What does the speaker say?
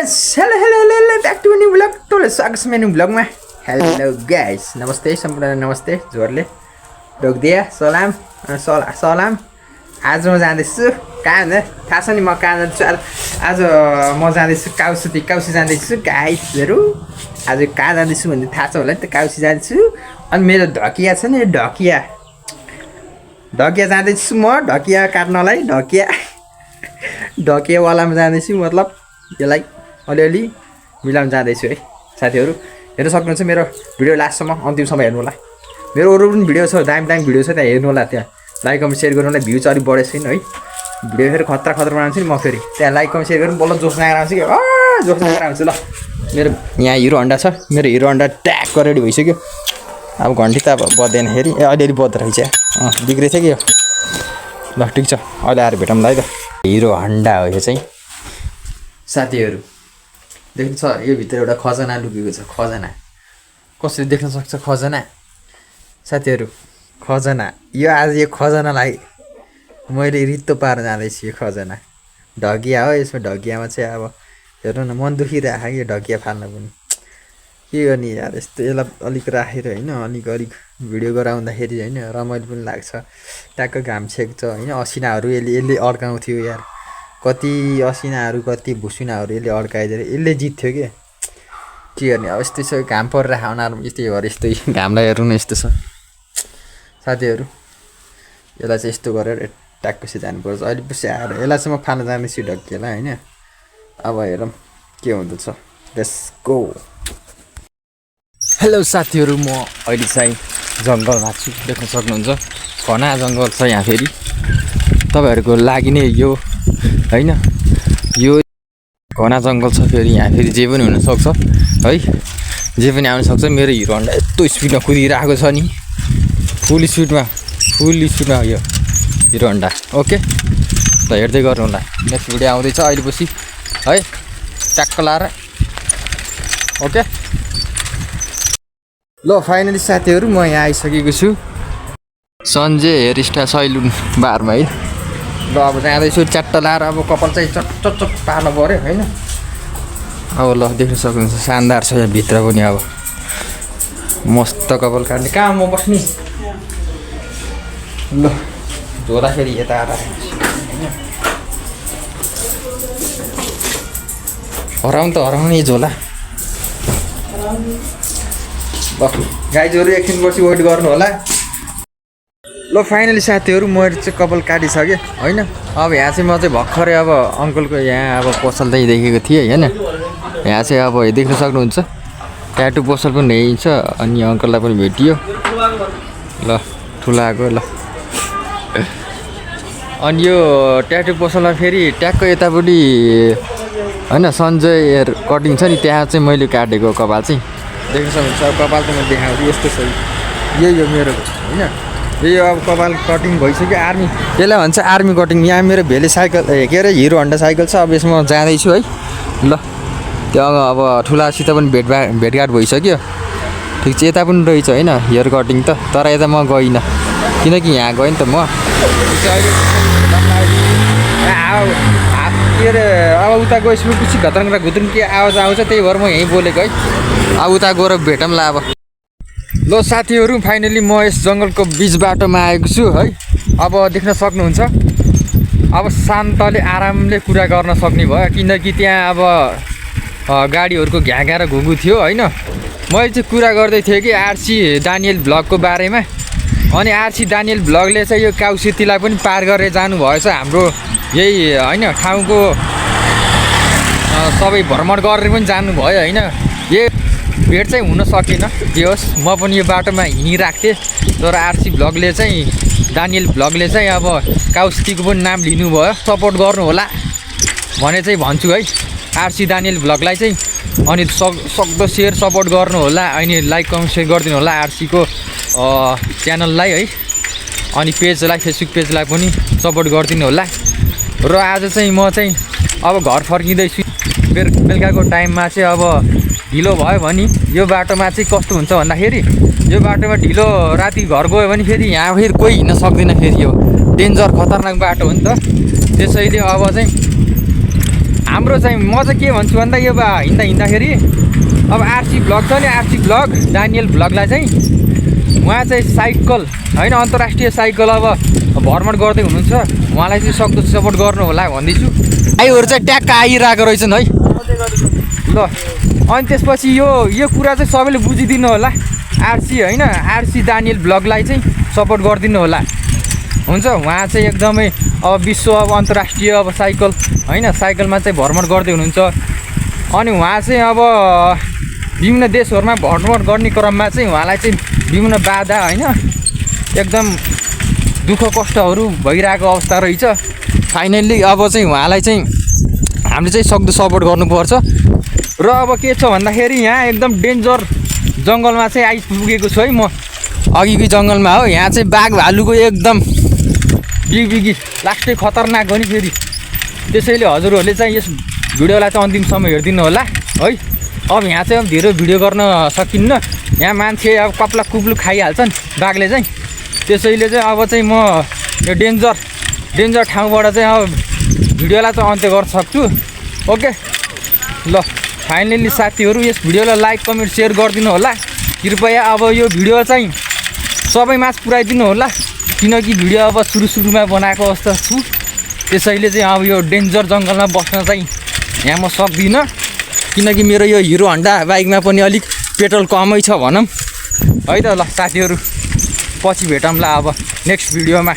guys hello back to new vlog टोले स्वागत छ मेरो ब्लगमा हेलो गाइस नमस्ते सम्पूर्ण नमस्ते जोरले ढोक्दिया सलाम सलाम आज म जाँदैछु कहाँ भन्दा थाहा छ नि म कहाँ जाँदैछु आज म जाँदैछु काउसी जाँदैछु गाइसहरू आज कहाँ जाँदैछु भन्ने थाहा छ होला नि त काउसी जाँदैछु अनि मेरो ढकिया छ नि ढकिया जाँदैछु म ढकिया काट्नलाई ढकियावालामा जाँदैछु मतलब यसलाई अलिअलि मिलाउन जाँदैछु है साथीहरू हेर्न सक्नुहुन्छ मेरो भिडियो लास्टसम्म अन्तिमसम्म हेर्नु होला मेरो अरू पनि भिडियो छ दामी भिडियो छ त्यहाँ हेर्नु होला त्यहाँ लाइक कमेन्ट सेयर गर्नु होला भ्युज अलिक बढेको छैन है भिडियो फेरि खतरा बनाउँछु नि म फेरि त्यहाँ लाइक कमेन्ट सेयर गर्नु बल्ल जोस लगाएर आउँछु कि जोस लगाएर आउँछु ल मेरो यहाँ हिरो हन्डा छ मेरो हिरो हन्डा ट्याक रेडी भइसक्यो अब घन्टी त अब बज्दैन फेरि अलिअलि बज्दो रहेछ बिग्रेको थियो कि यो ल ठिक छ अहिले आएर भेटौँला है त हिरो हन्डा हो यो चाहिँ साथीहरू देख्नु छ यो भित्र एउटा खजना लुकेको छ खजना कसरी देख्न सक्छ खजना साथीहरू खजना यो आज यो खजनालाई मैले रित्तो पार जाँदैछु यो खजना ढकिया हो यसमा ढकियामा चाहिँ अब हेर्नु न मन दुखिरहेको यो ढकिया फाल्न पनि के गर्ने यार यस्तो यसलाई अलिक राखेर होइन अलिक भिडियो गराउँदाखेरि होइन रमाइलो पनि लाग्छ ट्याक्क घाम छेक्छ होइन असिनाहरू यसले अड्काउँथ्यो यार कति असिनाहरू कति भुसुनाहरू यसले अड्काइदिएर यसले जित्थ्यो के गर्ने अब यस्तै छ घाम परेर खाउनाहरू यस्तै भएर यस्तै घामलाई हेर्नु न यस्तो छ साथीहरू यसलाई चाहिँ यस्तो गरेर ट्याक्कसी जानुपर्छ अहिले पछि आएर यसलाई चाहिँ म फाल्न जाँदैछु ढकियालाई होइन अब हेरौँ के हुँदछ लेट्स गो हेलो साथीहरू म अहिले चाहिँ जङ्गलमा छु देख्न सक्नुहुन्छ घना जङ्गल छ यहाँ फेरि तपाईँहरूको लागि नै यो होइन यो घना जङ्गल छ फेरि यहाँ फेरि जे पनि हुनसक्छ है जे पनि आउनसक्छ मेरो हिरो हन्डा यस्तो स्पिडमा कुदिरहेको छ नि फुल स्पिडमा यो हिरो हन्डा ओके त हेर्दै गर्नु होला नेक्स्ट भिडियो आउँदैछ अहिले पछि है ट्याक्क लाएर ओके ल फाइनली साथीहरू म यहाँ आइसकेको छु सन्जय हेयर स्टाइल सैलुन बारमा है ल अब जाँदैछु च्याट्ट लाएर अब कपाल चाहिँ चट पार्नु पऱ्यो होइन अब ल देख्न सक्नुहुन्छ शानदार छ यहाँ भित्र पनि अब मस्त कपाल काट्ने कहाँ म बस्ने ल धोँदाखेरि यता हराउने झोला ल गाइजहरू एकछिनपछि वेट गर्नु होला ल फाइनली साथीहरू मैले चाहिँ कपाल काटिसकेँ होइन अब यहाँ चाहिँ म चाहिँ भर्खरै अब अङ्कलको यहाँ अब पसल चाहिँ देखेको थिएँ होइन यहाँ चाहिँ अब देख्न सक्नुहुन्छ ट्याटु पसल पनि यहीँ छ अनि अङ्कललाई पनि भेटियो ल ठुलाको ल अनि यो ट्याटु पसलमा फेरि ट्याक्क यतापट्टि होइन सन्जय हेयर कटिङ छ नि त्यहाँ चाहिँ मैले काटेको कपाल चाहिँ देख्न सक्नुहुन्छ अब कपाल चाहिँ म देखाउँछु यस्तो छ यो मेरो होइन यो अब कपाल कटिङ भइसक्यो आर्मी यसलाई भन्छ आर्मी कटिङ यहाँ मेरो भेले साइकल के अरे हिरो हन्डा साइकल छ अब यसमा जाँदैछु है ल त्यो अब ठुलासित पनि भेटघाट भइसक्यो ठिक छ यता पनि रहेछ होइन हेयर कटिङ त तर यता म गइनँ किनकि यहाँ गएँ नि त म के अरे अब उता गएपछि पछि घुत्रुङ के आवाज आउँछ त्यही भएर म यहीँ बोलेको है अब उता गएर भेटौँला अब ल साथीहरू फाइनली म यस जङ्गलको बिच बाटोमा आएको छु है अब देख्न सक्नुहुन्छ अब शान्तले आरामले कुरा गर्न सक्ने भयो किनकि त्यहाँ अब गाडीहरूको घ्याँ र घुँघु थियो होइन मैले चाहिँ कुरा गर्दै थिएँ कि आरसी दानियल भ्लगको बारेमा अनि आरसी दानियल भ्लगले चाहिँ यो काउसिटीलाई पनि पार गरेर जानुभएछ हाम्रो यही होइन ठाउँको सबै भ्रमण गरेर पनि जानुभयो होइन यो भेट चाहिँ हुन सकेन जे होस् म पनि यो बाटोमा हिँडिरहेको थिएँ तर आरसी भ्लगले चाहिँ दानियल भ्लगले चाहिँ अब काउसिटीको पनि नाम लिनुभयो सपोर्ट गर्नु होला भने चाहिँ भन्छु है आरसी दानियल भ्लगलाई चाहिँ अनि सक्दो सेयर सपोर्ट गर्नु होला अनि लाइक कमेन्ट सेयर गरिदिनु होला आरसीको च्यानललाई है अनि पेजलाई फेसबुक पेजलाई पनि सपोर्ट गरिदिनु होला र आज चाहिँ म चाहिँ अब घर फर्किँदैछु बेलुकाको टाइममा चाहिँ अब ढिलो भयो भने यो बाटोमा चाहिँ कस्तो हुन्छ भन्दाखेरि यो बाटोमा ढिलो राति घर गयो भने फेरि यहाँ फेरि कोही हिँड्न सक्दैन फेरि यो डेन्जर खतरनाक बाटो हो नि त त्यसैले अब चाहिँ हाम्रो चाहिँ म चाहिँ के भन्छु भन्दा यो हिँड्दाखेरि अब आरसी भ्लग छ नि आरसी भ्लग डानियल भ्लगलाई चाहिँ उहाँ चाहिँ साइकल होइन अन्तर्राष्ट्रिय साइकल अब भ्रमण गर्दै हुनुहुन्छ उहाँलाई चाहिँ सक्दो सपोर्ट गर्नु होला भन्दैछु भाइहरू चाहिँ ट्याक्क आइरहेको रहेछन् है ल अनि त्यसपछि यो कुरा चाहिँ सबैले बुझिदिनु होला आरसी होइन आरसी डानियल भ्लगलाई चाहिँ सपोर्ट गरिदिनु होला हुन्छ उहाँ चाहिँ एकदमै अब विश्व अब अन्तर्राष्ट्रिय अब साइकल होइन साइकलमा चाहिँ भ्रमण गर्दै हुनुहुन्छ अनि उहाँ चाहिँ अब विभिन्न देशहरूमा भ्रमण गर्ने क्रममा चाहिँ उहाँलाई चाहिँ विभिन्न बाधा होइन एकदम दुःख कष्टहरू भइरहेको अवस्था रहेछ फाइनल्ली अब चाहिँ उहाँलाई चाहिँ हामीले चाहिँ सक्दो सपोर्ट गर्नुपर्छ र अब के छ भन्दाखेरि यहाँ एकदम डेन्जर जङ्गलमा चाहिँ आइपुगेको छु है म अघिकै जङ्गलमा हो यहाँ चाहिँ बाघ भालुको एकदम बिगी लास्टै खतरनाक हो नि फेरि त्यसैले हजुरहरूले चाहिँ यस भिडियोलाई चाहिँ अन्तिमसम्म हेरिदिनु होला है अब यहाँ चाहिँ अब धेरै भिडियो गर्न सकिन्न यहाँ मान्छे अब कप्ला कुप्लु खाइहाल्छन् बाघले चाहिँ त्यसैले चाहिँ अब चाहिँ म यो डेन्जर ठाउँबाट चाहिँ अब भिडियोलाई चाहिँ अन्त्य गर्न सक्छु ओके ल फाइनली साथीहरू यस भिडियोलाई लाइक कमेन्ट सेयर गरिदिनु होला कृपया अब यो भिडियो चाहिँ सबैमा पुऱ्याइदिनु होला किनकि भिडियो अब सुरुमा बनाएको अवस्था छु त्यसैले चाहिँ अब यो डेन्जर जङ्गलमा बस्न चाहिँ यहाँ म सक्दिनँ किनकि मेरो यो हिरो होन्डा बाइकमा पनि अलिक पेट्रोल कमै छ भनौँ है त ल साथीहरू पछि भेटौँला अब नेक्स्ट भिडियोमा